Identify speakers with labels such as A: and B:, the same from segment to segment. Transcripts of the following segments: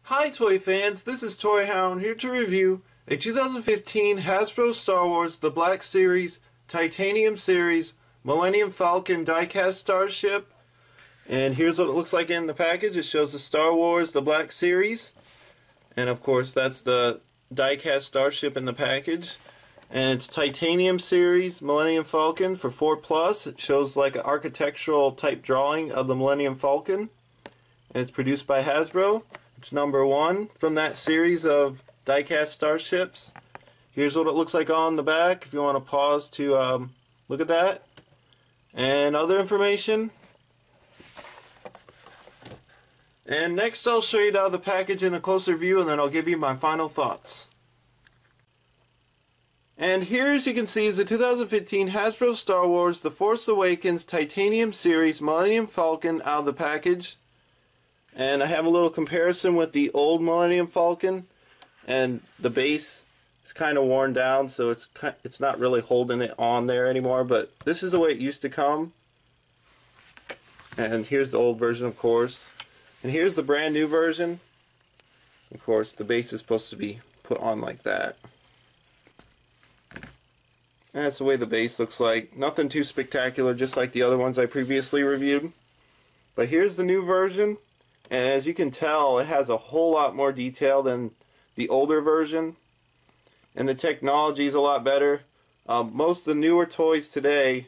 A: Hi toy fans, this is ToyHound here to review a 2015 Hasbro Star Wars The Black Series Titanium Series Millenium Falcon diecast starship. And here's what it looks like in the package. It shows the Star Wars The Black Series, and of course that's the diecast starship in the package. And it's Titanium Series Millenium Falcon for 4+. It shows like an architectural type drawing of the Millenium Falcon, and it's produced by Hasbro. It's number 1 from that series of diecast starships. Here's what it looks like on the back if you want to pause to look at that. And other information. And next I'll show you out of the package in a closer view, and then I'll give you my final thoughts. And here, as you can see, is the 2015 Hasbro Star Wars The Force Awakens Titanium Series Millenium Falcon out of the package. And I have a little comparison with the old Millenium Falcon, and the base is kind of worn down, so it's not really holding it on there anymore, but this is the way it used to come. And here's the old version, of course. And here's the brand new version. Of course, the base is supposed to be put on like that. And that's the way the base looks like. Nothing too spectacular, just like the other ones I previously reviewed. But here's the new version. And as you can tell, it has a whole lot more detail than the older version, and the technology is a lot better. Most of the newer toys today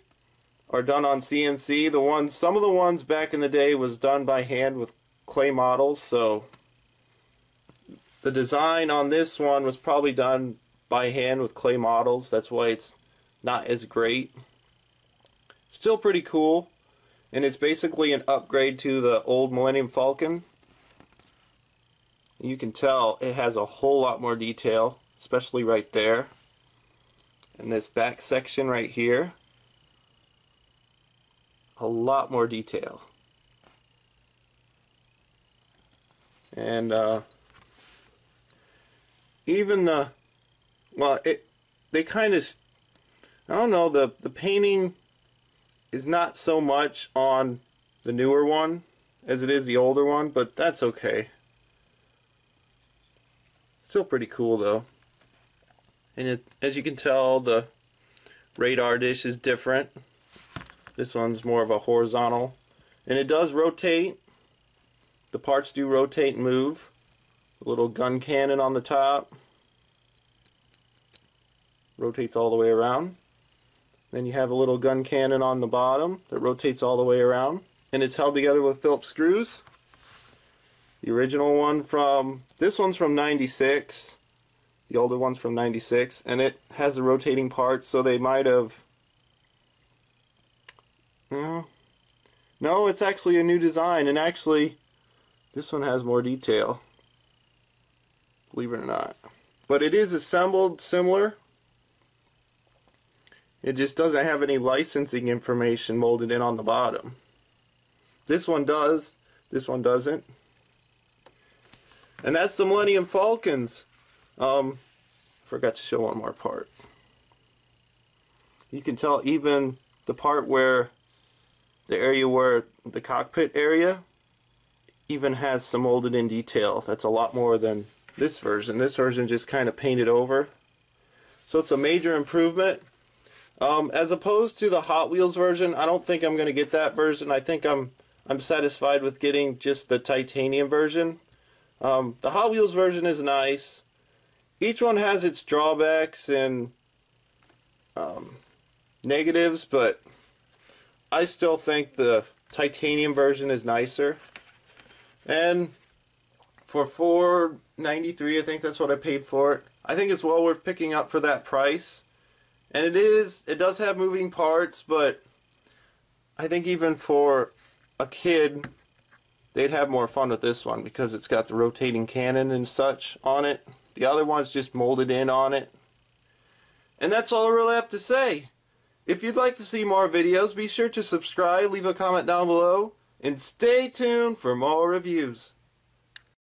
A: are done on CNC. Some of the ones back in the day was done by hand with clay models, so the design on this one was probably done by hand with clay models. That's why it's not as great. Still pretty cool. And it's basically an upgrade to the old Millenium Falcon. You can tell it has a whole lot more detail, especially right there. And this back section right here, a lot more detail. And even they kind of, I don't know, the painting is not so much on the newer one as it is the older one, but that's okay. Still pretty cool though. And as you can tell, the radar dish is different. This one's more of a horizontal, and it does rotate. The parts do rotate and move. A little gun cannon on the top rotates all the way around. Then you have a little gun cannon on the bottom that rotates all the way around, and it's held together with Phillips screws. The original one this one's from '96, the older one's from '96, and it has the rotating parts, so they might have, no, it's actually a new design, and actually this one has more detail, believe it or not. But it is assembled similar. It just doesn't have any licensing information molded in on the bottom. This one does, this one doesn't. And that's the Millenium Falcons. Forgot to show one more part. You can tell even the part where, the area where the cockpit area even has some molded in detail. That's a lot more than this version. This version just kind of painted over. So it's a major improvement. As opposed to the Hot Wheels version, I don't think I'm going to get that version. I think I'm satisfied with getting just the titanium version. The Hot Wheels version is nice. Each one has its drawbacks and negatives, but I still think the titanium version is nicer. And for $4.93, I think that's what I paid for it. I think it's well worth picking up for that price. And it does have moving parts, but I think even for a kid, they'd have more fun with this one because it's got the rotating cannon and such on it. The other one's just molded in on it. And that's all I really have to say. If you'd like to see more videos, be sure to subscribe, leave a comment down below, and stay tuned for more reviews.